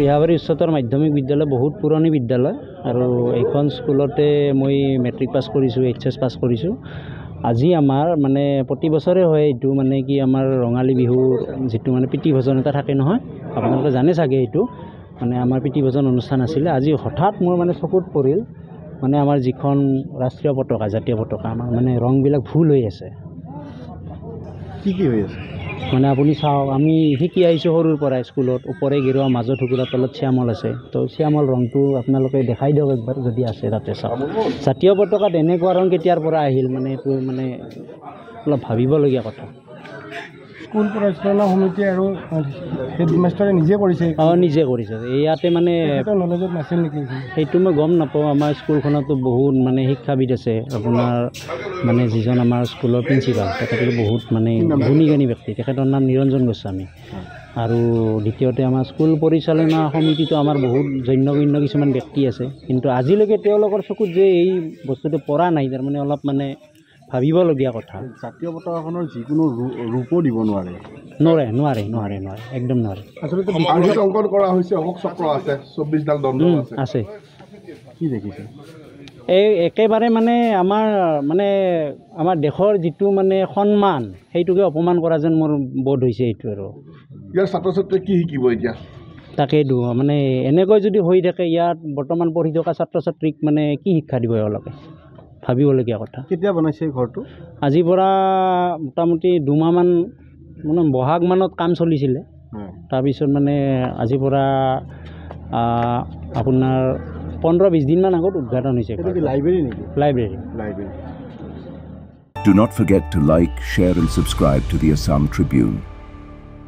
ৰিহাবাৰী উচ্চতৰ মাধ্যমিক বিদ্যালয় বহুত পুৰণি বিদ্যালয় আৰু এইখন স্কুলতে মই মেট্ৰিক পাছ কৰিছোঁ, HS পাছ কৰিছোঁ। আজি আমাৰ মানে প্ৰতি বছৰে হয় এইটো মানে কি আমাৰ ৰঙালী বিহুৰ যিটো মানে প্ৰীতি ভোজন এটা থাকে নহয়, আপোনালোকে জানে চাগে এইটো মানে আমাৰ প্ৰীতি ভোজন অনুষ্ঠান আছিলে। আজি হঠাৎ মোৰ মানে চকুত পৰিল মানে আমাৰ যিখন ৰাষ্ট্ৰীয় পতাকা, জাতীয় পতাকা, আমাৰ মানে ৰংবিলাক ভুল হৈ আছে। কি হৈ আছে মানে আপুনি চাওক, আমি শিকি আহিছোঁ সৰুৰ পৰা স্কুলত, ওপৰে গেৰুৱা মাজত টুকুৰা তলত শ্যামল আছে। তো শ্যামল ৰংটো আপোনালোকে দেখাই দিয়ক একবাৰ যদি আছে তাতে চাওক। জাতীয় পতাকাত এনেকুৱা ৰং কেতিয়াৰ পৰা আহিল মানে এইটো মানে অলপ ভাবিবলগীয়া কথা। স্কুল পৰিচালনা সমিতি আৰু হেডমাষ্টাৰে নিজে কৰিছে? নিজে কৰিছে। ইয়াতে মানে নলেজত নাছিল নেকি? সেইটো মই গম নাপাওঁ। আমাৰ স্কুলখনতো বহুত মানে শিক্ষাবিদ আছে। আপোনাৰ মানে যিজন আমাৰ স্কুলৰ প্ৰিন্সিপাল তেখেতলো বহুত মানে গুণী জ্ঞানী ব্যক্তি, তেখেতৰ নাম নিৰঞ্জন গোস্বামী। আৰু দ্বিতীয়তে আমাৰ স্কুল পৰিচালনা সমিতিটো আমাৰ বহুত জন্যগণ্য কিছুমান ব্যক্তি আছে, কিন্তু আজিলৈকে তেওঁলোকৰ চকুত যে এই বস্তুটো পৰা নাই, তাৰমানে অলপ মানে ভাবিবলগীয়া কথা। জাতীয় পতাকাখনৰ যিকোনো ৰূপো দিব নোৱাৰে? নোৱাৰে, একদম নোৱাৰে। আচলতে অংকন কৰা হৈছে, অশোক চক্ৰ আছে, 24ডাল দণ্ড আছে। কি দেখিছে? এই একেবাৰে মানে আমাৰ দেশৰ যিটো মানে সন্মান সেইটোকে অপমান কৰা যেন মোৰ বোধ হৈছে এইটো। আৰু ইয়াৰ ছাত্ৰ ছাত্ৰীয়ে কি শিকিব এতিয়া? তাকেইতো মানে এনেকৈ যদি হৈ থাকে, ইয়াত বৰ্তমান পঢ়ি থকা ছাত্ৰ ছাত্ৰীক মানে কি শিক্ষা দিব এওঁলোকে, ভাবিবলগীয়া কথা। কেতিয়া বনাইছে ঘৰটো? আজিৰ পৰা মোটামুটি 2 মাহমান মানে বহাগ মানত কাম চলিছিলে। তাৰপিছত মানে আজিৰ পৰা আপোনাৰ 15-20 দিনমান আগত উদ্ঘাটন হৈছে। লাইব্ৰেৰী নেকি? Library. Do not forget to like, share and subscribe to the Assam Tribune.